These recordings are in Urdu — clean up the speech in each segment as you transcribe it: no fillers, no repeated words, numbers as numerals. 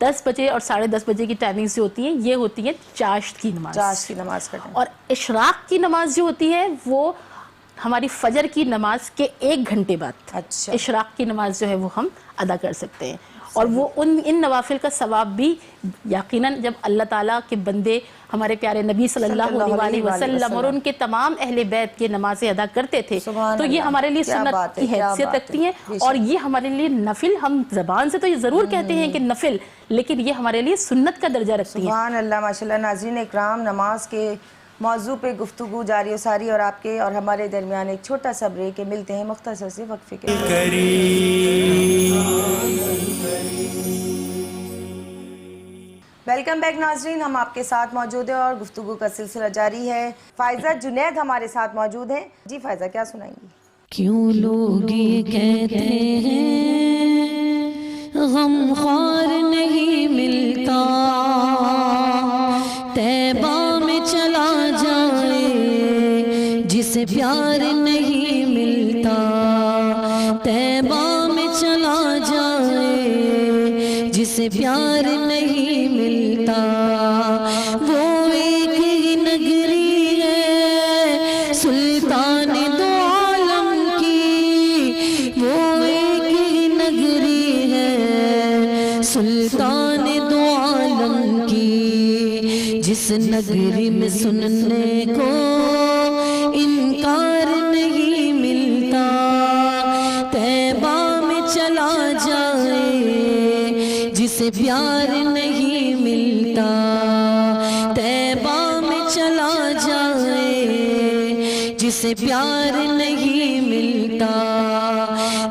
10 بجے اور 10:30 بجے کی ٹائمنگز جو ہوتی ہیں یہ ہوتی ہیں چاشت کی نماز. چاشت کی نماز کا ٹائم. اور اشراق کی نماز جو ہوتی ہے وہ ہماری فجر کی نماز کے 1 گھنٹے بعد اچھا. اشراق کی نماز جو ہے وہ ہم ادا کر سکتے ہیں. اور وہ ان نوافل کا ثواب بھی یقیناً جب اللہ تعالیٰ کے بندے ہمارے پیارے نبی صلی اللہ علیہ وسلم اور ان کے تمام اہل بیت کے نمازیں ادا کرتے تھے تو یہ ہمارے لیے سنت کی حیثیت رکھتی ہیں. اور یہ ہمارے لیے نفل، ہم زبان سے تو یہ ضرور کہتے ہیں کہ نفل، لیکن یہ ہمارے لیے سنت کا درجہ رکھتی ہیں. سبحان اللہ، ماشاءاللہ. ناظرین اکرام، نماز کے موضوع پہ گفتگو جاری و ساری اور آپ کے اور ہمارے درمیان ایک چھوٹا سا بریک ہے. ملتے ہیں مختصر سے وقفے کے بعد. ویلکم بیک ناظرین، ہم آپ کے ساتھ موجود ہیں اور گفتگو کا سلسلہ جاری ہے. فائزہ جنید ہمارے ساتھ موجود ہیں. جی فائزہ، کیا سنائیں گی؟ کیوں لوگ یہ کہتے ہیں غم خوار نہیں ملتا، طیبہ میں چلا جائے جسے پیار نہیں ملتا، طیبہ میں چلا جائے جسے پیار نہیں ملتا. وہ ایک ہی نگری ہے سلطان دو عالم کی، وہ ایک ہی نگری ہے سلطان دو عالم کی، جس نگری میں سننے کو انکار نہیں ملتا، طیبہ میں چلا جائے جسے پیار نہیں ملتا، طیبہ میں چلا جائے جسے پیار نہیں ملتا.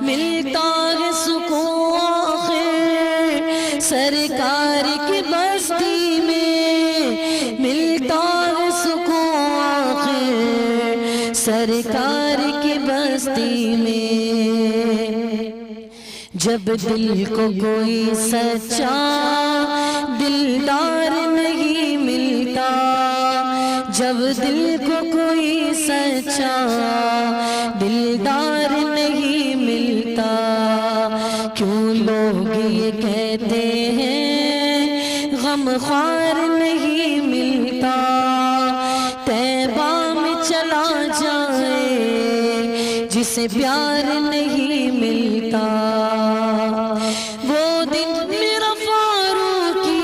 ملتا ہے سکون آخر سرکار کی بستی میں، ملتا ہے سکون آخر سرکار کی بستی میں. جب دل کو کوئی سچا دلدار نہیں ملتا، جب دل کو کوئی سچا دلدار نہیں ملتا، کیوں لوگ یہ کہتے ہیں غم خوار نہیں ملتا، طیبہ میں چلا جائے جسے پیار نہیں ملتا. وہ دن میرا فاروقی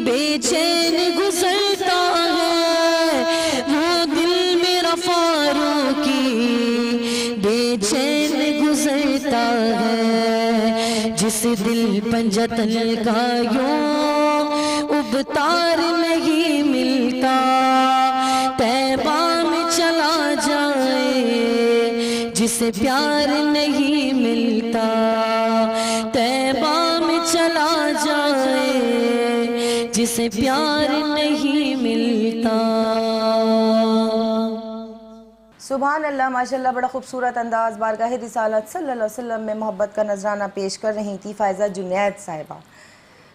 بے چین گزرتا ہے، وہ دل میرا فاروقی بے چین گزرتا ہے، جس دل پنجتن کا یوں ابتار نہیں ملتا، طیبہ میں چلا جائے جسے پیار نہیں ملتا، طیبہ میں چلا جائے جسے پیار نہیں ملتا. سبحان اللہ، ماشاءاللہ. بڑا خوبصورت انداز بارگاہ رسالت صلی اللہ علیہ وسلم میں محبت کا نذرانہ پیش کر رہی تھی فائزہ جنید صاحبہ.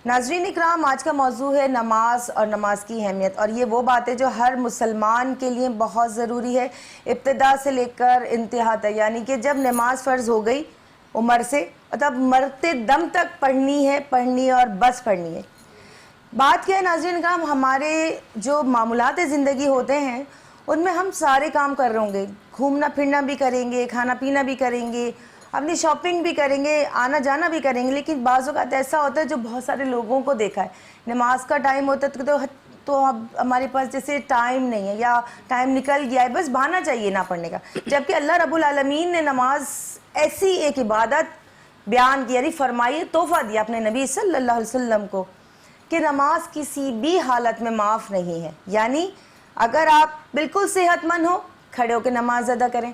ناظرین اکرام، آج کا موضوع ہے نماز اور نماز کی اہمیت، اور یہ وہ باتیں جو ہر مسلمان کے لیے بہت ضروری ہے ابتدا سے لے کر انتہا تک. یعنی کہ جب نماز فرض ہو گئی عمر سے، تب مرتے دم تک پڑھنی اور بس پڑھنی ہے. بات کیا ہے ناظرین اکرام، ہمارے جو معمولات زندگی ہوتے ہیں ان میں ہم سارے کام کر رہے ہوں گے، گھومنا پھرنا بھی کریں گے، کھانا پینا بھی کریں گے، اپنی شاپنگ بھی کریں گے، آنا جانا بھی کریں گے، لیکن بعض اوقات ایسا ہوتا ہے جو بہت سارے لوگوں کو دیکھا ہے، نماز کا ٹائم ہوتا ہے تو اب ہمارے پاس جیسے ٹائم نہیں ہے یا ٹائم نکل گیا ہے، بس بہانا چاہیے نہ پڑھنے کا. جبکہ اللہ رب العالمین نے نماز ایسی ایک عبادت بیان کی، یعنی فرمائی، تحفہ دیا اپنے نبی صلی اللہ علیہ وسلم کو کہ نماز کسی بھی حالت میں معاف نہیں ہے. یعنی اگر آپ بالکل صحت مند ہو، کھڑے ہو کے نماز ادا کریں،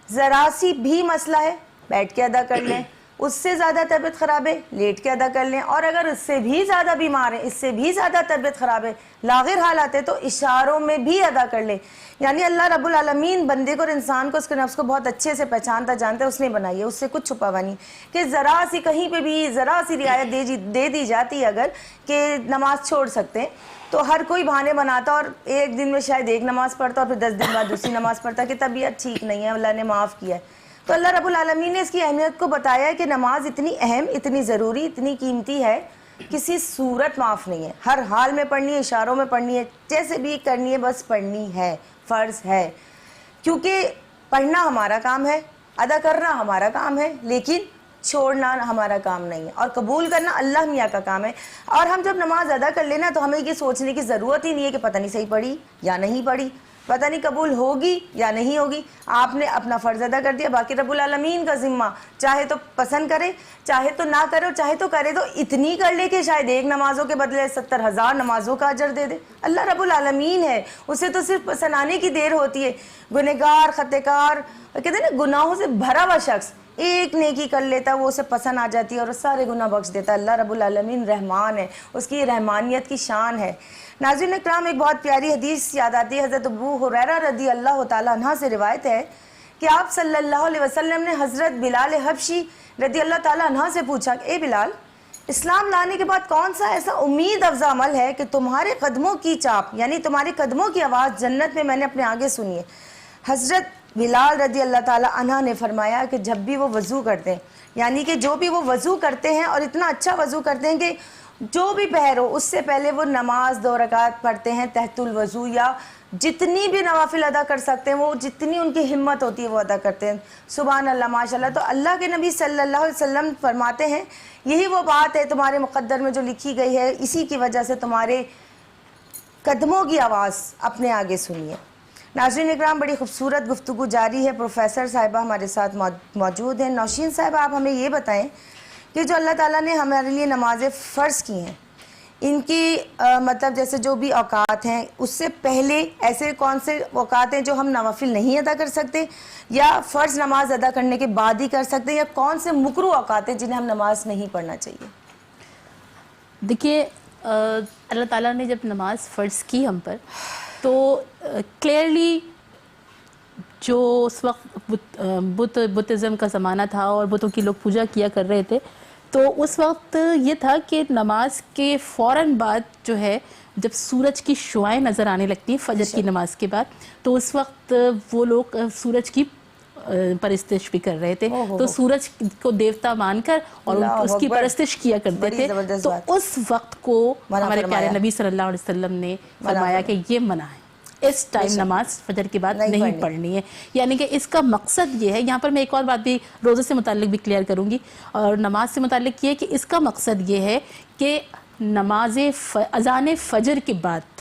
ذرا سی بھی مسئلہ ہے بیٹھ کے ادا کر لیں، اس سے زیادہ طبیعت خراب ہے لیٹ کے ادا کر لیں، اور اگر اس سے بھی زیادہ بیمار ہیں، اس سے بھی زیادہ طبیعت خراب ہے، لاغر حالات ہے، تو اشاروں میں بھی ادا کر لیں. یعنی اللہ رب العالمین بندے کو اور انسان کو، اس کے نفس کو بہت اچھے سے پہچانتا جانتا ہے، اس نے بنائی ہے، اس سے کچھ چھپا ہوا نہیں کہ ذرا سی کہیں پہ بھی ذرا سی رعایت دے دی جاتی اگر کہ نماز چھوڑ سکتے ہیں تو ہر کوئی بہانے بناتا اور ایک دن میں شاید ایک نماز پڑھتا اور پھر 10 دن بعد دوسری نماز پڑھتا کہ طبیعت ٹھیک نہیں ہے، اللہ نے معاف کیا ہے. تو اللہ رب العالمین نے اس کی اہمیت کو بتایا ہے کہ نماز اتنی اہم، اتنی ضروری، اتنی قیمتی ہے کسی صورت معاف نہیں ہے، ہر حال میں پڑھنی ہے، اشاروں میں پڑھنی ہے، جیسے بھی کرنی ہے، بس پڑھنی ہے، فرض ہے. کیونکہ پڑھنا ہمارا کام ہے، ادا کرنا ہمارا کام ہے، لیکن چھوڑنا ہمارا کام نہیں ہے، اور قبول کرنا اللہ میاں کا کام ہے. اور ہم جب نماز ادا کر لینا تو ہمیں یہ سوچنے کی ضرورت ہی نہیں ہے کہ پتہ نہیں صحیح پڑھی یا نہیں پڑھی، پتہ نہیں قبول ہوگی یا نہیں ہوگی. آپ نے اپنا فرض ادا کر دیا، باقی رب العالمین کا ذمہ، چاہے تو پسند کرے، چاہے تو نہ کرے، چاہے تو کرے تو اتنی کر لے کہ شاید ایک نمازوں کے بدلے 70,000 نمازوں کا اجر دے دے. اللہ رب العالمین ہے، اسے تو صرف پسند آنے کی دیر ہوتی ہے. گنہگار، خطا کار، کہتے ہیں نا گناہوں سے بھرا ہوا شخص ایک نیکی کر لیتا ہے، وہ اسے پسند آ جاتی ہے اور سارے گناہ بخش دیتا ہے. اللہ رب العالمین رحمان ہے، اس کی رحمانیت کی شان ہے. ناظرین اکرام، ایک بہت پیاری حدیث یاد آتی ہے. حضرت ابو ہریرہ رضی اللہ تعالیٰ عنہ سے روایت ہے کہ آپ صلی اللہ علیہ وسلم نے حضرت بلال حبشی رضی اللہ تعالیٰ عنہ سے پوچھا کہ اے بلال، اسلام لانے کے بعد کون سا ایسا امید افزا عمل ہے کہ تمہارے قدموں کی چاپ، یعنی تمہارے قدموں کی آواز جنت میں نے اپنے آگے سنی ہے. حضرت بلال رضی اللہ تعالیٰ عنہ نے فرمایا کہ جب بھی وہ وضو کرتے ہیں، یعنی کہ جو بھی وہ وضو کرتے ہیں اور اتنا اچھا وضو کرتے ہیں کہ جو بھی پہر ہو اس سے پہلے وہ نماز 2 رکعت پڑھتے ہیں تحت الوضو، یا جتنی بھی نوافل ادا کر سکتے ہیں وہ جتنی ان کی ہمت ہوتی ہے وہ ادا کرتے ہیں. سبحان اللہ، ماشاءاللہ. تو اللہ کے نبی صلی اللہ علیہ وسلم فرماتے ہیں یہی وہ بات ہے تمہارے مقدر میں جو لکھی گئی ہے، اسی کی وجہ سے تمہارے قدموں کی آواز اپنے آگے سنیے. ناظرین اکرام، بڑی خوبصورت گفتگو جاری ہے. پروفیسر صاحبہ ہمارے ساتھ موجود ہیں. نوشین صاحب، آپ ہمیں یہ بتائیں کہ جو اللہ تعالیٰ نے ہمارے لیے نمازیں فرض کی ہیں، ان کی مطلب جیسے جو بھی اوقات ہیں، اس سے پہلے ایسے کون سے اوقات ہیں جو ہم نوافل نہیں ادا کر سکتے، یا فرض نماز ادا کرنے کے بعد ہی کر سکتے ہیں، یا کون سے مکروہ اوقات ہیں جنہیں ہم نماز نہیں پڑھنا چاہیے؟ دیکھیے، اللہ تعالیٰ نے جب نماز فرض کی ہم پر تو کلیئرلی جو اس وقت بدھزم کا زمانہ تھا اور بتوں کی لوگ پوجا کیا کر رہے تھے، تو اس وقت یہ تھا کہ نماز کے فوراً بعد جو ہے جب سورج کی شعائیں نظر آنے لگتی ہیں فجر کی نماز کے بعد، تو اس وقت وہ لوگ سورج کی پرستش بھی کر رہے تھے. تو سورج کو دیوتا مان کر اور اس کی پرستش کیا کرتے تھے. تو اس وقت کو ہمارے پیارے نبی صلی اللہ علیہ وسلم نے فرمایا کہ یہ منع ہے، اس ٹائم نماز فجر کے بعد نہیں پڑھنی ہے. یعنی کہ اس کا مقصد یہ ہے، یہاں پر میں ایک اور بات بھی روزے سے متعلق بھی کلیئر کروں گی اور نماز سے متعلق یہ ہے کہ اس کا مقصد یہ ہے کہ نماز اذان فجر کے بعد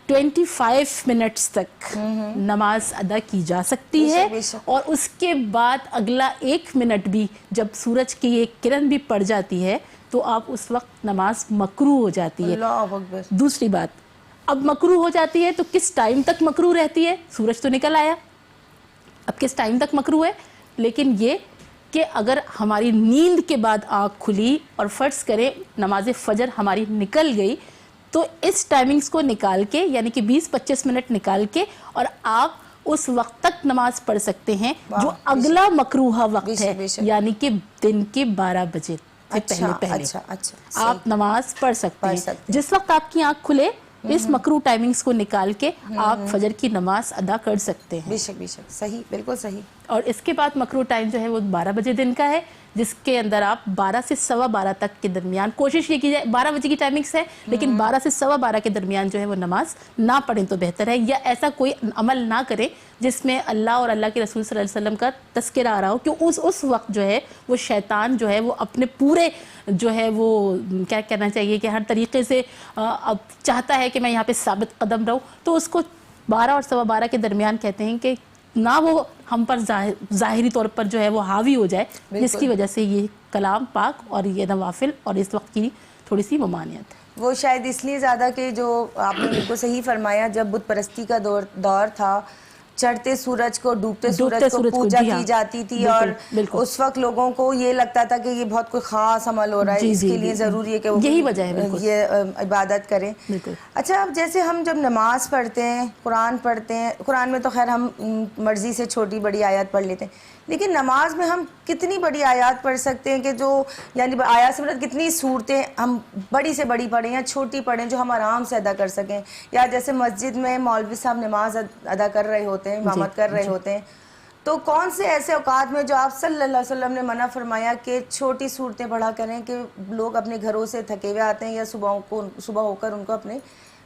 25 منٹس تک نماز ادا کی جا سکتی ہے، اور اس کے بعد اگلا 1 منٹ بھی جب سورج کی ایک کرن بھی پڑ جاتی ہے تو آپ اس وقت نماز مکروہ ہو جاتی ہے. دوسری بات، اب مکروہ ہو جاتی ہے تو کس ٹائم تک مکروہ رہتی ہے؟ سورج تو نکل آیا، اب کس ٹائم تک مکروہ ہے؟ لیکن یہ کہ اگر ہماری نیند کے بعد آنکھ کھلی اور فرض کریں نماز فجر ہماری نکل گئی، تو اس ٹائمنگز کو نکال کے، یعنی کہ 20-25 منٹ نکال کے، اور آپ اس وقت تک نماز پڑھ سکتے ہیں جو اگلا مکروہ وقت ہے، یعنی کہ دن کے 12 بجے سے پہلے آپ نماز پڑھ سکتے ہیں. جس وقت آپ کی آنکھ کھلے اس مکروہ ٹائمنگز کو نکال کے آپ فجر کی نماز ادا کر سکتے ہیں. بے شک صحیح، بالکل صحیح. اور اس کے بعد مکروہ ٹائم جو ہے وہ 12 بجے دن کا ہے، جس کے اندر آپ 12 سے 12:15 تک کے درمیان کوشش یہ کی جائے. 12 بجے کی ٹائمنگز ہے، لیکن 12 سے 12:15 کے درمیان جو ہے وہ نماز نہ پڑھیں تو بہتر ہے، یا ایسا کوئی عمل نہ کریں جس میں اللہ اور اللہ کے رسول صلی اللہ علیہ وسلم کا تذکرہ آ رہا ہو، کہ اس وقت جو ہے وہ شیطان جو ہے وہ اپنے پورے جو ہے وہ کیا کہنا چاہیے کہ ہر طریقے سے اب چاہتا ہے کہ میں یہاں پہ ثابت قدم رہوں. تو اس کو 12 اور 12:15 کے درمیان کہتے ہیں کہ نہ وہ ہم پر ظاہری طور پر جو ہے وہ حاوی ہو جائے، جس کی وجہ سے یہ کلام پاک اور یہ نوافل اور اس وقت کی تھوڑی سی ممانعت ہے. وہ شاید اس لیے زیادہ کہ جو آپ نے بالکل صحیح فرمایا، جب بت پرستی کا دور تھا، چڑھتے سورج کو ڈوبتے سورج کو پوجا کی جاتی تھی، اور اس وقت لوگوں کو یہ لگتا تھا کہ یہ بہت کوئی خاص عمل ہو رہا ہے، اس کے لیے ضروری ہے کہ وہ یہی وجہ ہے یہ عبادت کریں. اچھا، اب جیسے ہم جب نماز پڑھتے ہیں، قرآن پڑھتے ہیں، قرآن میں تو خیر ہم مرضی سے چھوٹی بڑی آیات پڑھ لیتے ہیں، لیکن نماز میں ہم کتنی بڑی آیات پڑھ سکتے ہیں کہ جو یعنی آیات سے مطلب کتنی صورتیں ہم بڑی سے بڑی پڑھیں یا چھوٹی پڑھیں جو ہم آرام سے ادا کر سکیں؟ یا جیسے مسجد میں مولوی صاحب نماز ادا کر رہے ہوتے ہیں، امامت کر رہے ہوتے ہیں، تو کون سے ایسے اوقات میں جو آپ صلی اللہ علیہ وسلم نے منع فرمایا کہ چھوٹی صورتیں پڑھا کریں کہ لوگ اپنے گھروں سے تھکے ہوئے آتے ہیں یا صبح ہو کر ان کو اپنے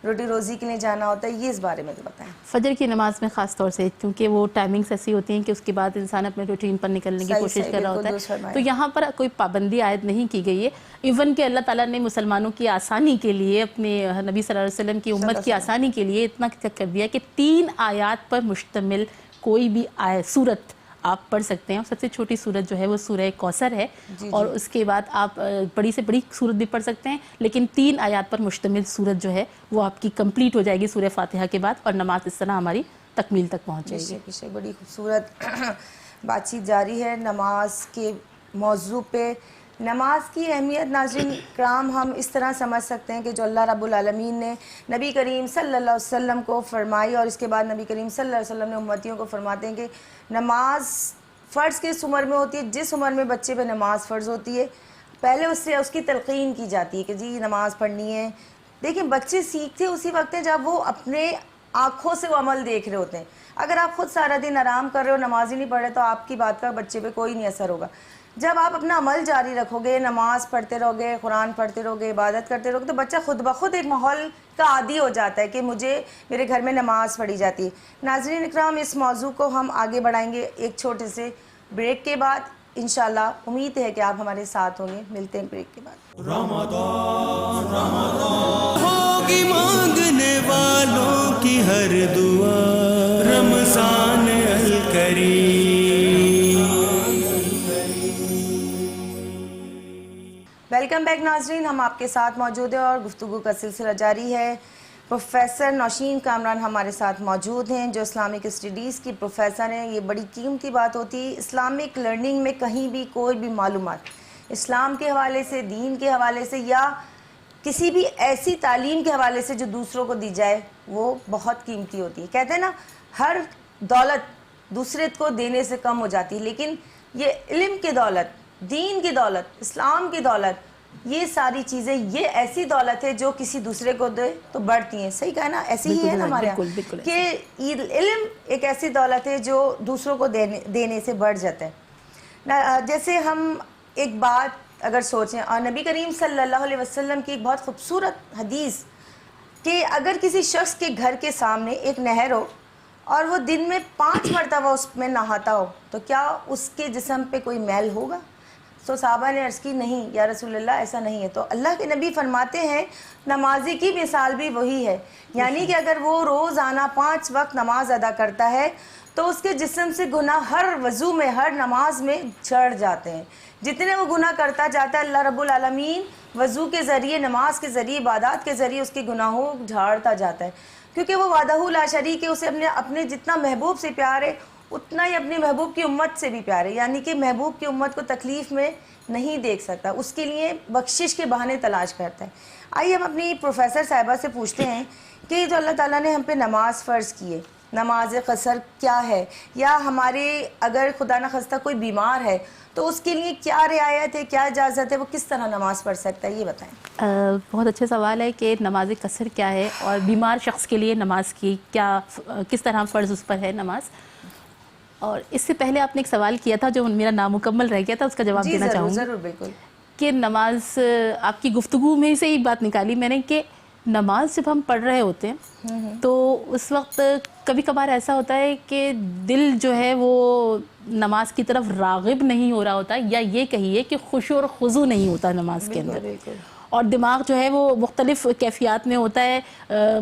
روٹی روزی کے لیے جانا ہوتا ہے، یہ اس بارے میں تو بتائیں۔ فجر کی نماز میں خاص طور سے، کیونکہ وہ ٹائمنگز ایسی ہوتی ہیں کہ اس کے بعد انسان اپنے روٹین پر نکلنے کی کوشش کر رہا ہوتا ہے، تو یہاں پر کوئی پابندی عائد نہیں کی گئی ہے۔ ایون کہ اللہ تعالیٰ نے مسلمانوں کی آسانی کے لیے، اپنے نبی صلی اللہ علیہ وسلم کی امت کی آسانی کے لیے اتنا کر دیا کہ 3 آیات پر مشتمل کوئی بھی سورت آپ پڑھ سکتے ہیں، اور سب سے چھوٹی سورت جو ہے وہ سورہ کوثر ہے، اور اس کے بعد آپ بڑی سے بڑی سورت بھی پڑھ سکتے ہیں، لیکن 3 آیات پر مشتمل سورت جو ہے وہ آپ کی کمپلیٹ ہو جائے گی سورہ فاتحہ کے بعد، اور نماز اس طرح ہماری تکمیل تک پہنچ جائے گی۔ بڑی خوبصورت بات چیت جاری ہے نماز کے موضوع پہ۔ نماز کی اہمیت ناظرین کرام ہم اس طرح سمجھ سکتے ہیں کہ جو اللہ رب العالمین نے نبی کریم صلی اللہ علیہ وسلم کو فرمائی، اور اس کے بعد نبی کریم صلی اللہ علیہ وسلم نے امتیوں کو فرماتے ہیں کہ نماز فرض کس عمر میں ہوتی ہے؟ جس عمر میں بچے پہ نماز فرض ہوتی ہے پہلے اس کی تلقین کی جاتی ہے کہ جی نماز پڑھنی ہے۔ دیکھیں بچے سیکھتے اسی وقت ہیں جب وہ اپنے آنکھوں سے وہ عمل دیکھ رہے ہوتے ہیں۔ اگر آپ خود سارا دن آرام کر رہے ہو، نماز ہی نہیں پڑھ رہے، تو آپ کی بات کا بچے پہ کوئی نہیں اثر ہوگا۔ جب آپ اپنا عمل جاری رکھو گے، نماز پڑھتے رہو گے، قرآن پڑھتے رہو گے، عبادت کرتے رہو گے، تو بچہ خود بخود ایک ماحول کا عادی ہو جاتا ہے کہ میرے گھر میں نماز پڑھی جاتی ہے۔ ناظرین اکرام، اس موضوع کو ہم آگے بڑھائیں گے ایک چھوٹے سے بریک کے بعد انشاءاللہ۔ امید ہے کہ آپ ہمارے ساتھ ہوں گے۔ ملتے ہیں بریک کے بعد۔ رمضان ہوگی مانگنے والوں کی ہر دعا، رمضان الکریم۔ ویلکم بیک ناظرین، ہم آپ کے ساتھ موجود ہیں اور گفتگو کا سلسلہ جاری ہے۔ پروفیسر نوشین کامران ہمارے ساتھ موجود ہیں جو اسلامک اسٹڈیز کی پروفیسر ہیں۔ یہ بڑی قیمتی بات ہوتی ہے اسلامک لرننگ میں، کہیں بھی کوئی بھی معلومات اسلام کے حوالے سے، دین کے حوالے سے، یا کسی بھی ایسی تعلیم کے حوالے سے جو دوسروں کو دی جائے، وہ بہت قیمتی ہوتی ہے۔ کہتے ہیں نا، ہر دولت دوسرے کو دینے سے کم ہو جاتی ہے، لیکن یہ علم کی دولت، دین کی دولت، اسلام کی دولت، یہ ساری چیزیں، یہ ایسی دولت ہے جو کسی دوسرے کو دے تو بڑھتی ہیں۔ صحیح کہا نا؟ ایسی ہی ہے نا ہمارے یہاں کہ علم ایک ایسی دولت ہے جو دوسروں کو دینے سے بڑھ جاتا ہے۔ جیسے ہم ایک بات اگر سوچیں، اور نبی کریم صلی اللہ علیہ وسلم کی ایک بہت خوبصورت حدیث کہ اگر کسی شخص کے گھر کے سامنے ایک نہر ہو اور وہ دن میں 5 مرتبہ اس میں نہاتا ہو، تو کیا اس کے جسم پہ کوئی میل ہوگا؟ تو صحابہ نے عرض کی، نہیں یا رسول اللہ، ایسا نہیں ہے۔ تو اللہ کے نبی فرماتے ہیں نمازی کی مثال بھی وہی ہے، یعنی کہ اگر وہ روزانہ 5 وقت نماز ادا کرتا ہے تو اس کے جسم سے گناہ ہر وضو میں، ہر نماز میں جھڑ جاتے ہیں۔ جتنے وہ گناہ کرتا جاتا ہے، اللہ رب العالمین وضو کے ذریعے، نماز کے ذریعے، عبادات کے ذریعے اس کے گناہوں جھاڑتا جاتا ہے، کیونکہ وہ وحدہ لا شریک ہے۔ اسے اپنے جتنا محبوب سے پیار ہے اتنا ہی اپنے محبوب کی امت سے بھی پیار ہے، یعنی کہ محبوب کی امت کو تکلیف میں نہیں دیکھ سکتا، اس کے لیے بخشش کے بہانے تلاش کرتا ہے۔ آئیے ہم اپنی پروفیسر صاحبہ سے پوچھتے ہیں کہ جو اللہ تعالیٰ نے ہم پہ نماز فرض کی ہے، نماز قصر کیا ہے، یا ہمارے اگر خدا نخواستہ کوئی بیمار ہے تو اس کے لیے کیا رعایت ہے، کیا اجازت ہے، وہ کس طرح نماز پڑھ سکتا ہے، یہ بتائیں۔ بہت اچھا سوال ہے کہ نماز قصر کیا ہے، اور بیمار شخص کے لیے نماز کی کس طرح فرض اس پر ہے نماز۔ اور اس سے پہلے آپ نے ایک سوال کیا تھا جو میرا نامکمل رہ گیا تھا، اس کا جواب دینا چاہوں گی۔ ضرور، بالکل۔ کہ نماز، آپ کی گفتگو میں سے ایک بات نکالی میں نے کہ نماز جب ہم پڑھ رہے ہوتے ہیں تو اس وقت کبھی کبھار ایسا ہوتا ہے کہ دل جو ہے وہ نماز کی طرف راغب نہیں ہو رہا ہوتا، یا یہ کہیے کہ خشوع اور خضوع نہیں ہوتا نماز کے اندر، اور دماغ جو ہے وہ مختلف کیفیات میں ہوتا ہے،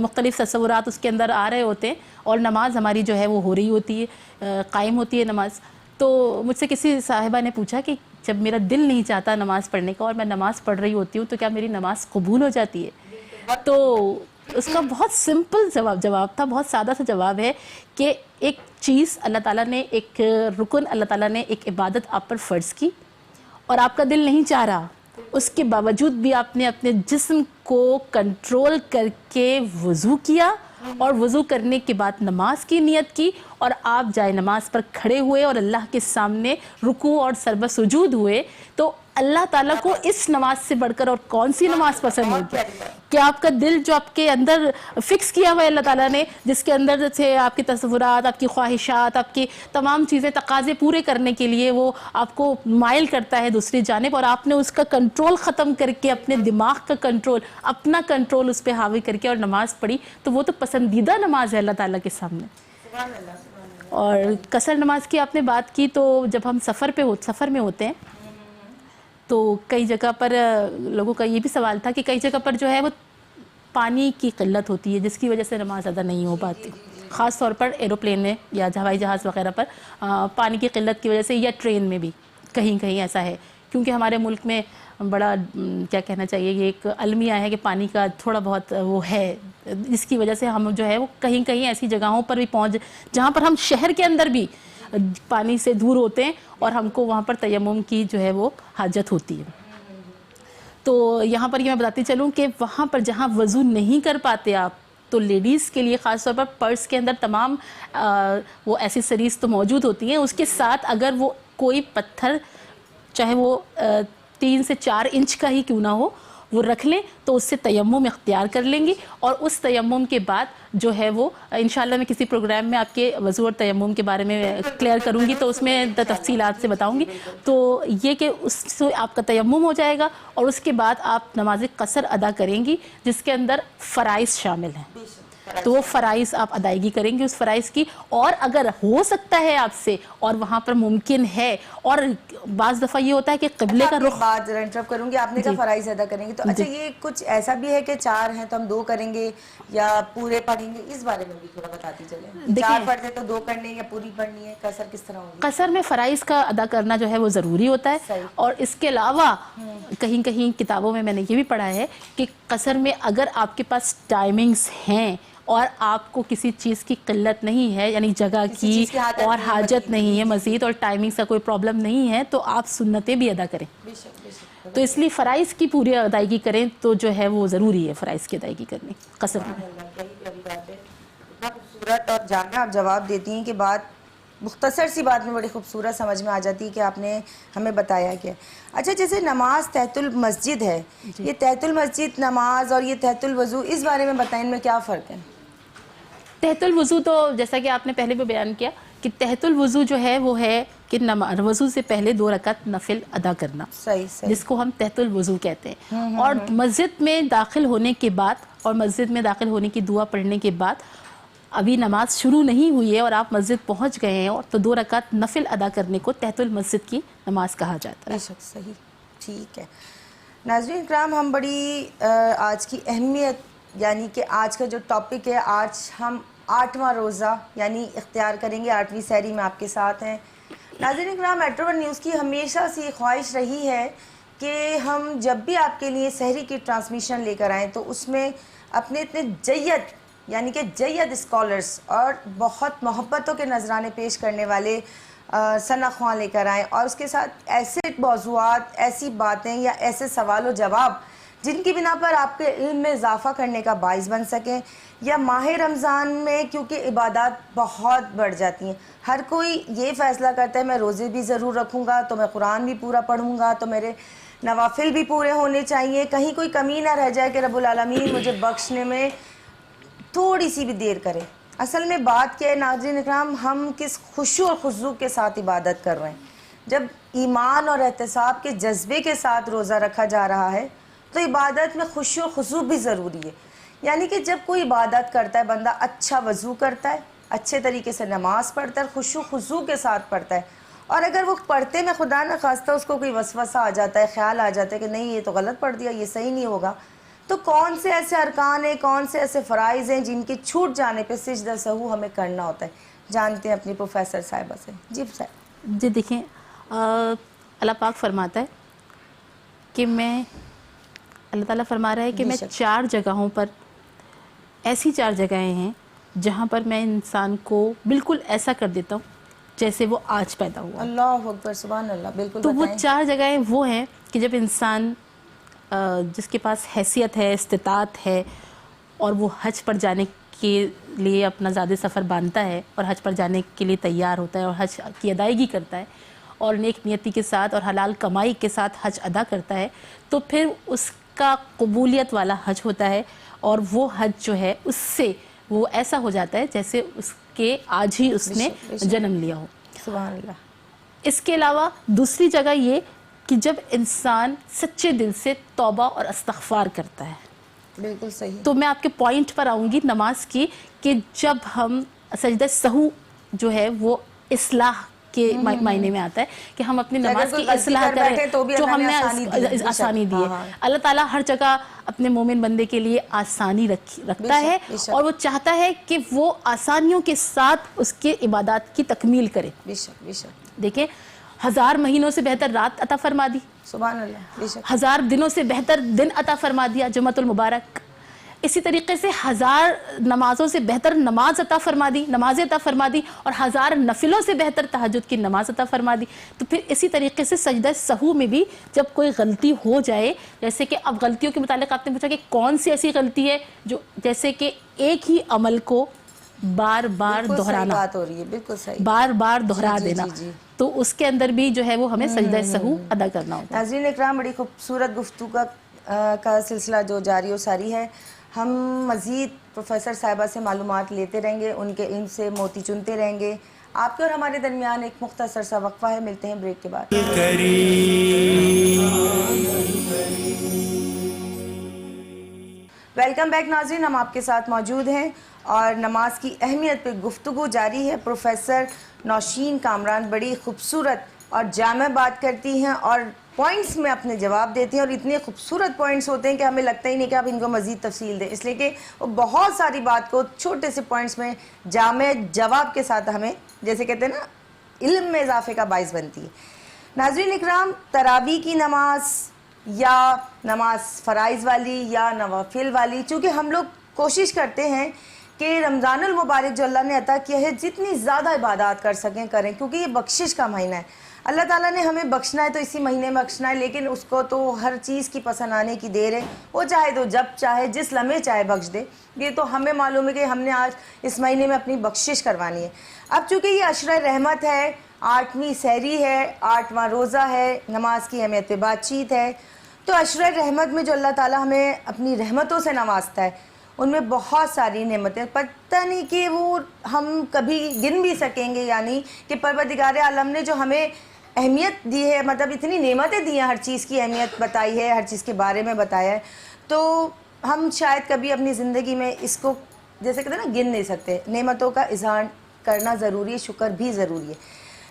مختلف تصورات اس کے اندر آ رہے ہوتے ہیں، اور نماز ہماری جو ہے وہ ہو رہی ہوتی ہے، قائم ہوتی ہے نماز۔ تو مجھ سے کسی صاحبہ نے پوچھا کہ جب میرا دل نہیں چاہتا نماز پڑھنے کا اور میں نماز پڑھ رہی ہوتی ہوں تو کیا میری نماز قبول ہو جاتی ہے؟ تو اس کا بہت سمپل جواب تھا، بہت سادہ سا جواب ہے کہ ایک چیز اللہ تعالیٰ نے، ایک رکن اللہ تعالیٰ نے، ایک عبادت آپ پر فرض کی، اور آپ کا دل نہیں چاہ رہا، اس کے باوجود بھی آپ نے اپنے جسم کو کنٹرول کر کے وضو کیا، اور وضو کرنے کے بعد نماز کی نیت کی، اور آپ جائے نماز پر کھڑے ہوئے اور اللہ کے سامنے رکوع اور سربہ سجود ہوئے، تو اللہ تعالیٰ کو اس نماز سے بڑھ کر اور کون سی نماز پسند ہوگی کہ آپ کا دل جو آپ کے اندر فکس کیا ہوا ہے اللہ تعالیٰ نے، جس کے اندر سے آپ کے تصورات، آپ کی خواہشات، آپ کی تمام چیزیں تقاضے پورے کرنے کے لیے وہ آپ کو مائل کرتا ہے دوسری جانب، اور آپ نے اس کا کنٹرول ختم کر کے اپنے دماغ کا کنٹرول، اپنا کنٹرول اس پہ حاوی کر کے اور نماز پڑھی، تو وہ تو پسندیدہ نماز ہے اللہ تعالیٰ کے سامنے۔ اور قصر نماز کی آپ نے بات کی، تو جب ہم سفر میں ہوتے ہیں تو کئی جگہ پر لوگوں کا یہ بھی سوال تھا کہ کئی جگہ پر جو ہے وہ پانی کی قلت ہوتی ہے جس کی وجہ سے نماز ادا نہیں ہو پاتی، خاص طور پر ایروپلین میں یا ہوائی جہاز وغیرہ پر پانی کی قلت کی وجہ سے، یا ٹرین میں بھی کہیں کہیں ایسا ہے، کیونکہ ہمارے ملک میں بڑا کیا کہنا چاہیے، یہ ایک المیہ ہے کہ پانی کا تھوڑا بہت وہ ہے، جس کی وجہ سے ہم جو ہے وہ کہیں کہیں ایسی جگہوں پر بھی جہاں پر ہم شہر کے اندر بھی پانی سے دور ہوتے ہیں اور ہم کو وہاں پر تیمم کی جو ہے وہ حاجت ہوتی ہے۔ تو یہاں پر یہ میں بتاتی چلوں کہ وہاں پر جہاں وضو نہیں کر پاتے آپ، تو لیڈیز کے لیے خاص طور پر پرس کے اندر تمام وہ ایسیسریز تو موجود ہوتی ہیں، اس کے ساتھ اگر وہ کوئی پتھر چاہے وہ 3 سے 4 انچ کا ہی کیوں نہ ہو وہ رکھ لیں تو اس سے تیمم اختیار کر لیں گی، اور اس تیمم کے بعد جو ہے وہ انشاءاللہ میں کسی پروگرام میں آپ کے وضو اور تیمم کے بارے میں کلیئر کروں گی، تو اس میں تفصیلات سے بتاؤں گی۔ تو یہ کہ اس سے آپ کا تیمم ہو جائے گا، اور اس کے بعد آپ نماز قصر ادا کریں گی جس کے اندر فرائض شامل ہیں، تو وہ فرائض آپ ادائیگی کریں گے اس فرائض کی، اور اگر ہو سکتا ہے آپ سے اور وہاں پر ممکن ہے، اور بعض دفعہ یہ ہوتا ہے کہ قبلے کا رخ، بات ذرا انٹرپٹ کروں گی، آپ نے کہا فرائض ادا کریں گے، تو اچھا یہ کچھ ایسا بھی ہے کہ 4 ہیں تو ہم 2 کریں گے یا پورے پڑھیں گے، اس بارے میں بھی تھوڑا بتاتی چلیں، 4 پڑھتے تو 2 کرنے یا پوری پڑھنی ہے، قصر کس طرح ہوگی؟ قصر میں فرائض کا ادا کرنا جو ہے وہ ضروری ہوتا ہے، اور اس کے علاوہ کہیں کہیں کتابوں میں نے یہ بھی پڑھا ہے کہ قصر میں اگر آپ کے پاس ٹائمنگز ہیں اور آپ کو کسی چیز کی قلت نہیں ہے، یعنی جگہ کی اور حاجت نہیں ہے مزید، اور ٹائمنگ کا کوئی پرابلم نہیں ہے، تو آپ سنتیں بھی ادا کریں۔ تو اس لیے فرائض کی پوری ادائیگی کریں تو جو ہے وہ ضروری ہے فرائض کی ادائیگی کرنی قصر میں۔ اتنا خوبصورت اور جامع آپ جواب دیتی ہیں کہ بات مختصر سی بات میں بڑی خوبصورت سمجھ میں آ جاتی ہے کہ آپ نے ہمیں بتایا کیا۔ اچھا جیسے نماز تحت المسجد ہے، یہ تحت المسجد نماز اور یہ تحت الوضو، اس بارے میں بتائیں، ان میں کیا فرق ہے؟ تحت الوضو تو جیسا کہ آپ نے پہلے بھی بیان کیا کہ تحت الوضو جو ہے وہ ہے کہ وضو سے پہلے 2 رکعت نفل ادا کرنا، صحیح جس کو ہم تحت الوضو کہتے ہیں، اور مسجد میں داخل ہونے کے بعد، اور مسجد میں داخل ہونے کی دعا پڑھنے کے بعد ابھی نماز شروع نہیں ہوئی ہے اور آپ مسجد پہنچ گئے ہیں، اور تو 2 رکعت نفل ادا کرنے کو تحت المسجد کی نماز کہا جاتا ہے۔ صحیح، ٹھیک ہے۔ ناظرین اکرام، ہم بڑی آج کی اہمیت، یعنی کہ آج کا جو ٹاپک ہے، آج ہم 8واں روزہ یعنی اختیار کریں گے، 8ویں سحری میں آپ کے ساتھ ہیں۔ ناظرین اکرام، میٹرو ون نیوز کی ہمیشہ سے یہ خواہش رہی ہے کہ ہم جب بھی آپ کے لیے سحری کی ٹرانسمیشن لے کر آئیں تو اس میں اپنے اتنے جید، یعنی کہ جید اسکالرز اور بہت محبتوں کے نذرانے پیش کرنے والے ثنا خواں لے کر آئیں، اور اس کے ساتھ ایسے موضوعات، ایسی باتیں یا ایسے سوال و جواب جن کی بنا پر آپ کے علم میں اضافہ کرنے کا باعث بن سکیں، یا ماہ رمضان میں کیونکہ عبادات بہت بڑھ جاتی ہیں، ہر کوئی یہ فیصلہ کرتا ہے میں روزے بھی ضرور رکھوں گا، تو میں قرآن بھی پورا پڑھوں گا، تو میرے نوافل بھی پورے ہونے چاہیے، کہیں کوئی کمی نہ رہ جائے کہ رب العالمین مجھے بخشنے میں تھوڑی سی بھی دیر کرے۔ اصل میں بات کیا ہے ناظرین اکرام، ہم کس خشوع و خضوع کے ساتھ عبادت کر رہے ہیں۔ جب ایمان اور احتساب کے جذبے کے ساتھ روزہ رکھا جا رہا ہے تو عبادت میں خشوع و خضوع بھی ضروری ہے، یعنی کہ جب کوئی عبادت کرتا ہے بندہ اچھا وضو کرتا ہے، اچھے طریقے سے نماز پڑھتا ہے، خشوع و خضوع کے ساتھ پڑھتا ہے، اور اگر وہ پڑھتے میں خدا نہ خواستہ اس کو کوئی وسوسہ آ جاتا ہے، خیال آ جاتا ہے کہ نہیں یہ تو غلط پڑھ دیا، یہ صحیح نہیں ہوگا، تو کون سے ایسے ارکان ہیں، کون سے ایسے فرائض ہیں جن کے چھوٹ جانے پہ سجدہ سہو ہمیں کرنا ہوتا ہے؟ جانتے ہیں اپنی پروفیسر صاحبہ سے۔ جی صاحب جی دیکھیں، اللہ پاک فرماتا ہے کہ اللہ تعالیٰ فرما رہا ہے کہ میں 4 جگہوں پر، ایسی 4 جگہیں ہیں جہاں پر میں انسان کو بالکل ایسا کر دیتا ہوں جیسے وہ آج پیدا ہوا۔ اللہ اکبر، سبحان اللہ، بالکل تو وہ بتائیں۔ 4 جگہیں وہ ہیں کہ جب انسان جس کے پاس حیثیت ہے، استطاعت ہے، اور وہ حج پر جانے کے لیے اپنا زاد سفر باندھتا ہے اور حج پر جانے کے لیے تیار ہوتا ہے اور حج کی ادائیگی کرتا ہے، اور نیک نیتی کے ساتھ اور حلال کمائی کے ساتھ حج ادا کرتا ہے تو پھر اس کا قبولیت والا حج ہوتا ہے، اور وہ حج جو ہے اس سے وہ ایسا ہو جاتا ہے جیسے اس کے آج ہی اس نے جنم لیا ہو۔ سبحان اللہ۔ اس کے علاوہ دوسری جگہ یہ کہ جب انسان سچے دل سے توبہ اور استغفار کرتا ہے، بالکل صحیح۔ تو میں آپ کے پوائنٹ پر آؤں گی نماز کی، کہ جب ہم سجدہ سہو جو ہے وہ اصلاح کے معنی میں آتا ہے کہ ہم اپنی نماز کی اصلاح کریں، جو ہم نے آسانی دی ہے۔ اللہ تعالیٰ ہر جگہ اپنے مومن بندے کے لیے آسانی رکھتا ہے، اور وہ چاہتا ہے کہ وہ آسانیوں کے ساتھ اس کے عبادات کی تکمیل کرے۔ بے شک بے شک۔ دیکھیں 1000 مہینوں سے بہتر رات عطا فرما دی، سبحان اللہ، بے شک۔ 1000 دنوں سے بہتر دن عطا فرما دیا، جمعۃ المبارک۔ اسی طریقے سے 1000 نمازوں سے بہتر نماز عطا فرما دی، نمازیں عطا فرما دی، اور 1000 نفلوں سے بہتر تہجد کی نماز عطا فرما دی۔ تو پھر اسی طریقے سے سجدہ سہو میں بھی جب کوئی غلطی ہو جائے، جیسے کہ اب غلطیوں کے متعلق آپ نے پوچھا کہ کون سی ایسی غلطی ہے جو جیسے کہ ایک ہی عمل کو بار بار دہرانا، بات ہو رہی ہے، بالکل صحیح، بار بار دہرا دینا، تو اس کے اندر بھی جو ہے وہ ہمیں سجدہ سہو ادا کرنا ہوتا ہے۔ ناظرین اکرام، بڑی خوبصورت گفتگو کا سلسلہ جو جاری و ساری ہے، ہم مزید پروفیسر صاحبہ سے معلومات لیتے رہیں گے، ان کے علم سے موتی چنتے رہیں گے۔ آپ کے اور ہمارے درمیان ایک مختصر سا وقفہ ہے، ملتے ہیں بریک کے بعد۔ ویلکم بیک ناظرین، ہم آپ کے ساتھ موجود ہیں اور نماز کی اہمیت پہ گفتگو جاری ہے۔ پروفیسر نوشین کامران بڑی خوبصورت اور جامع بات کرتی ہیں اور پوائنٹس میں اپنے جواب دیتی ہیں، اور اتنے خوبصورت پوائنٹس ہوتے ہیں کہ ہمیں لگتا ہی نہیں کہ آپ ان کو مزید تفصیل دیں، اس لیے کہ وہ بہت ساری بات کو چھوٹے سے پوائنٹس میں جامع جواب کے ساتھ ہمیں، جیسے کہتے ہیں نا، علم میں اضافے کا باعث بنتی ہے۔ ناظرین اکرام، تراویح کی نماز یا نماز فرائض والی یا نوافل والی، چونکہ ہم لوگ کوشش کرتے ہیں کہ رمضان المبارک جو اللہ نے عطا کیا ہے جتنی زیادہ عبادات کر سکیں کریں، کیونکہ یہ بخشش کا مہینہ ہے۔ اللہ تعالیٰ نے ہمیں بخشنا ہے تو اسی مہینے میں بخشنا ہے، لیکن اس کو تو ہر چیز کی پسند آنے کی دیر ہے، وہ چاہے تو جب چاہے جس لمحے چاہے بخش دے۔ یہ تو ہمیں معلوم ہے کہ ہم نے آج اس مہینے میں اپنی بخشش کروانی ہے۔ اب چونکہ یہ عشرہ رحمت ہے، 8ویں سحری ہے، 8واں روزہ ہے، نماز کی اہمیت پہ بات چیت ہے، تو عشرہ رحمت میں جو اللہ تعالیٰ ہمیں اپنی رحمتوں سے نوازتا ہے، ان میں بہت ساری نعمتیں، پتہ نہیں کہ وہ ہم کبھی گن بھی سکیں گے، یعنی کہ پروردگار عالم نے جو ہمیں اہمیت دی ہے، مطلب اتنی نعمتیں دی ہیں، ہر چیز کی اہمیت بتائی ہے، ہر چیز کے بارے میں بتایا ہے، تو ہم شاید کبھی اپنی زندگی میں اس کو جیسے کہتے ہیں نا گن نہیں سکتے۔ نعمتوں کا اظہار کرنا ضروری ہے، شکر بھی ضروری ہے۔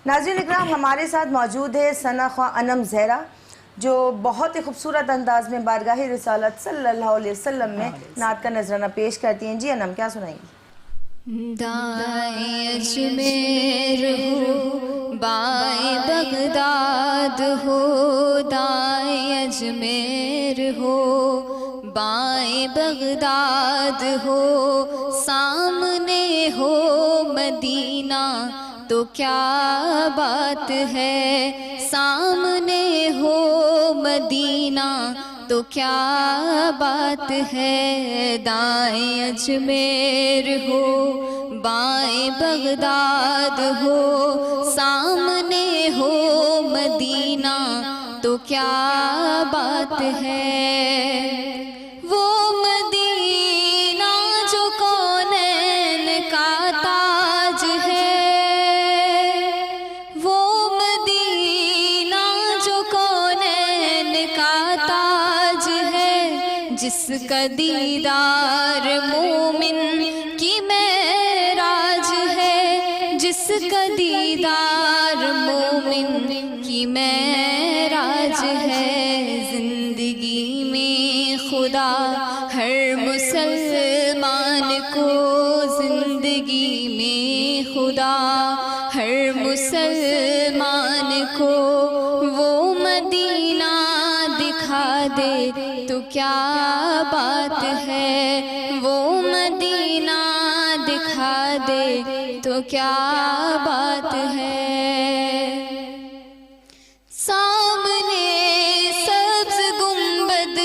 ناظرین اکرام، ہمارے ساتھ موجود ہے ثنا خواں انم زہرا، جو بہت ہی خوبصورت انداز میں بارگاہ رسالت صلی اللہ علیہ وسلم میں نعت کا نذرانہ پیش کرتی ہیں۔ جی انم، کیا سنائیں گی؟ دائیں اجمیر ہو بائیں بغداد ہو، دائیں اجمیر ہو بائیں بغداد ہو، سامنے ہو مدینہ تو کیا بات ہے، سامنے ہو مدینہ تو کیا بات ہے، دائیں اجمیر ہو بائیں بغداد ہو، سامنے ہو مدینہ تو کیا بات ہے، وہ مدینہ جو کونین کا تاج ہے، وہ مدینہ جو کونین کا تاج ہے، جس کا دیدار مومن کی معراج ہے، جس کا دیدار مومن کی معراج ہے، زندگی میں خدا ہر مسلمان کو، زندگی میں خدا ہر مسلمان کو وہ مدینہ دکھا دے تو کیا بات ہے، وہ مدینہ دکھا دے تو کیا بات ہے، سامنے سبز گنبد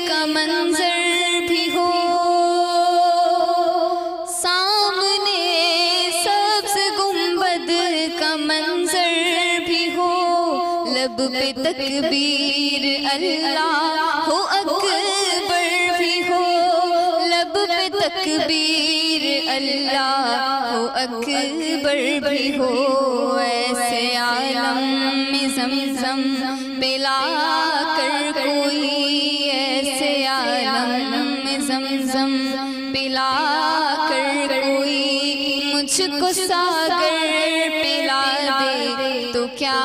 کا منظر بھی ہو، سامنے سبز گنبد کا منظر بھی ہو، پہ تکبیر اللہ اکبر بھی ہو، لب پہ تکبیر اللہ اکبر بھی ہو، ایسے عالم میں زمزم پلا کر کوئی، ایسے عالم میں زمزم پلا کر کوئی، مجھ کو ساگر پلا دے تو کیا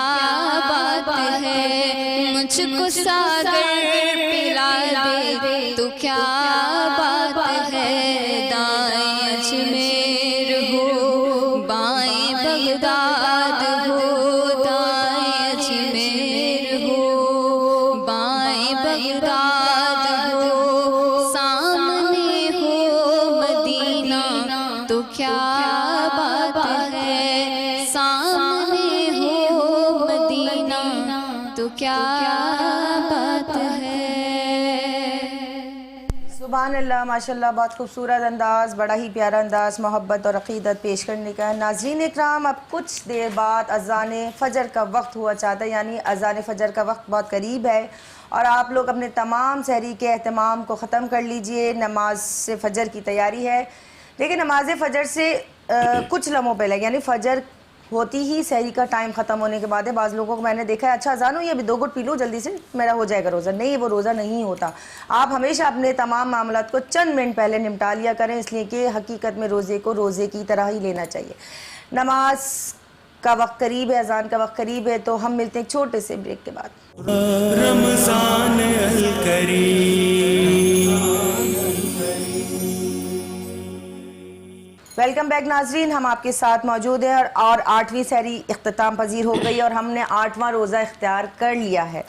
بات ہے، مجھ کو ساگر پلا دے تو کیا بات ہے، دائیں اجمیر ہو بائیں بغداد ہو، دائیں اجمیر ہو بائیں بغداد ہو، سامنے ہو مدینہ تو کیا بات ہے، سامنے ہو مدینہ تو کیا بات ہے۔ سبحان اللہ، ماشاءاللہ، بہت خوبصورت انداز، بڑا ہی پیارا انداز محبت اور عقیدت پیش کرنے کا ہے۔ ناظرین اکرام، اب کچھ دیر بعد اذان فجر کا وقت ہوا چاہتا ہے، یعنی اذان فجر کا وقت بہت قریب ہے، اور آپ لوگ اپنے تمام سحری کے اہتمام کو ختم کر لیجئے، نماز فجر کی تیاری ہے۔ لیکن نماز فجر سے کچھ لمحوں پہلے، یعنی فجر ہوتی ہی سحری کا ٹائم ختم ہونے کے بعد ہے، بعض لوگوں کو میں نے دیکھا ہے اچھا اذان ہوئی ابھی 2 گھٹ پی لوں جلدی سے میرا ہو جائے گا روزہ، نہیں، وہ روزہ نہیں ہوتا۔ آپ ہمیشہ اپنے تمام معاملات کو چند منٹ پہلے نمٹا لیا کریں، اس لیے کہ حقیقت میں روزے کو روزے کی طرح ہی لینا چاہیے۔ نماز کا وقت قریب ہے، اذان کا وقت قریب ہے، تو ہم ملتے ہیں ایک چھوٹے سے بریک کے بعد۔ رمضان الکریم۔ ویلکم بیک ناظرین، ہم آپ کے ساتھ موجود ہیں اور 8ویں سحری اختتام پذیر ہو گئی اور ہم نے 8واں روزہ اختیار کر لیا ہے۔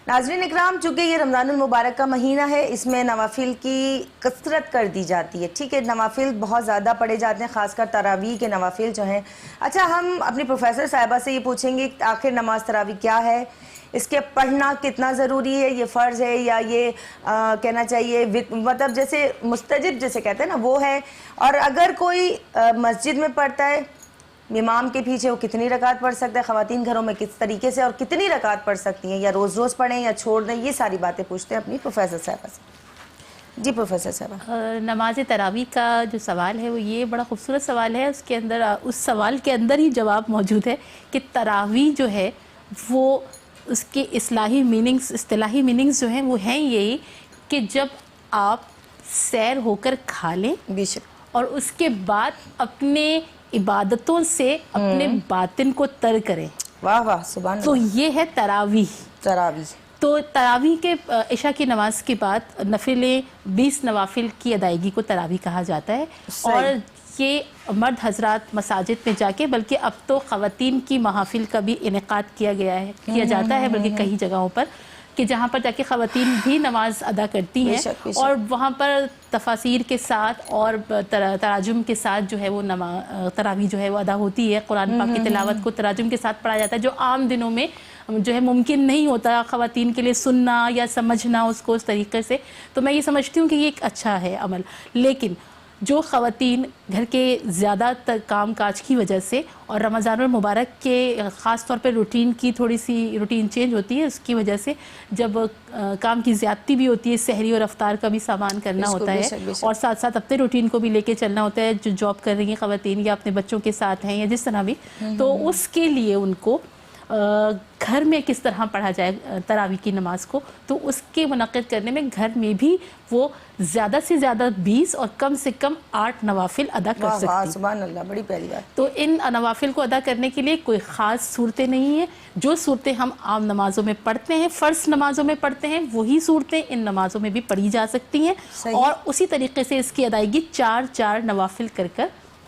ناظرین اکرام، چونکہ یہ رمضان المبارک کا مہینہ ہے، اس میں نوافل کی کثرت کر دی جاتی ہے، ٹھیک ہے، نوافل بہت زیادہ پڑھے جاتے ہیں، خاص کر تراویح کے نوافل جو ہیں۔ اچھا، ہم اپنی پروفیسر صاحبہ سے یہ پوچھیں گے کہ آخر نماز تراویح کیا ہے، اس کے پڑھنا کتنا ضروری ہے، یہ فرض ہے یا یہ کہنا چاہیے مطلب جیسے مستجب جیسے کہتے ہیں نا وہ ہے، اور اگر کوئی مسجد میں پڑھتا ہے امام کے پیچھے وہ کتنی رکعت پڑھ سکتا ہے، خواتین گھروں میں کس طریقے سے اور کتنی رکعت پڑھ سکتی ہیں، یا روز روز پڑھیں یا چھوڑ دیں، یہ ساری باتیں پوچھتے ہیں اپنی پروفیسر صاحبہ سے۔ جی پروفیسر صاحبہ، نماز تراویح کا جو سوال ہے وہ یہ بڑا خوبصورت سوال ہے، اس کے اندر اس سوال کے اندر ہی جواب موجود ہے کہ تراویح جو ہے وہ اس کے اصطلاحی میننگز جو ہیں وہ ہیں یہی کہ جب آپ سیر ہو کر کھا لیں بے شک، اور اس کے بعد اپنے عبادتوں سے اپنے باطن کو تر کریں، واہ واہ سبحان تو اللہ۔ یہ ہے تراویح۔ تراویح، تو تراویح کے عشاء کی نماز کے بعد نفلیں 20 نوافل کی ادائیگی کو تراویح کہا جاتا ہے، اور یہ مرد حضرات مساجد میں جا کے، بلکہ اب تو خواتین کی محافل کا بھی انعقاد کیا جاتا ہے، بلکہ کئی جگہوں پر کہ جہاں پر جا کے خواتین بھی نماز ادا کرتی ہیں، اور وہاں پر تفاسیر کے ساتھ اور تراجم کے ساتھ جو ہے وہ تراویح جو ہے وہ ادا ہوتی ہے، قرآن پاک کی تلاوت کو تراجم کے ساتھ پڑھا جاتا ہے، جو عام دنوں میں جو ہے ممکن نہیں ہوتا خواتین کے لیے سننا یا سمجھنا اس کو اس طریقے سے۔ تو میں یہ سمجھتی ہوں کہ یہ ایک اچھا ہے عمل، لیکن جو خواتین گھر کے زیادہ تر کام کاج کی وجہ سے اور رمضان المبارک کے خاص طور پہ روٹین کی تھوڑی سی روٹین چینج ہوتی ہے، اس کی وجہ سے جب کام کی زیادتی بھی ہوتی ہے، سحری اور افطار کا بھی سامان کرنا ہوتا ہے، اور ساتھ ساتھ اپنے روٹین کو بھی لے کے چلنا ہوتا ہے، جو جاب کر رہی ہیں خواتین یا اپنے بچوں کے ساتھ ہیں یا جس طرح بھی، تو اس کے لیے ان کو گھر میں کس طرح پڑھا جائے تراویح کی نماز کو، تو اس کے منعقد کرنے میں گھر میں بھی وہ زیادہ سے زیادہ 20 اور کم سے کم 8 نوافل ادا کر سکتی ہیں۔ سبحان اللہ، بڑی پیاری بات۔ تو ان نوافل کو ادا کرنے کے لیے کوئی خاص صورتیں نہیں ہیں، جو صورتیں ہم عام نمازوں میں پڑھتے ہیں، فرض نمازوں میں پڑھتے ہیں، وہی صورتیں ان نمازوں میں بھی پڑھی جا سکتی ہیں، اور اسی طریقے سے اس کی ادائیگی 4 نوافل کر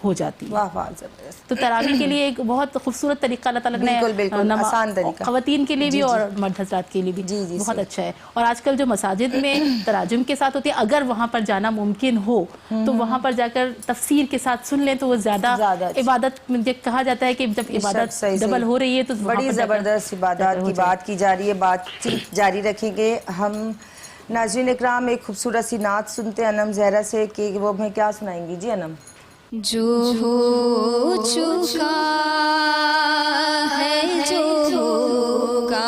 ہو جاتی ہے۔ واہ واہ، زبردست۔ تو تراویح کے لیے ایک بہت خوبصورت طریقہ اللہ تعالیٰ نے آسان طریقہ خواتین کے لیے بھی اور مرد حضرات کے لیے بھی بہت اچھا ہے، اور آج کل جو مساجد میں تراجم کے ساتھ ہوتی ہے، اگر وہاں پر جانا ممکن ہو تو وہاں پر جا کر تفسیر کے ساتھ سن لیں تو وہ زیادہ عبادت، مجھے کہا جاتا ہے کہ جب عبادت ڈبل ہو رہی ہے تو بڑی زبردست عبادات کی بات کی جا رہی ہے، بات چیت جاری رکھیں گے ہم۔ ناظرین اکرام، ایک خوبصورت سی نعت سنتے ہیں انم زہرا سے کہ وہ ہمیں کیا سنائیں گی۔ جی انم۔ جو ہو چکا ہے جو ہوگا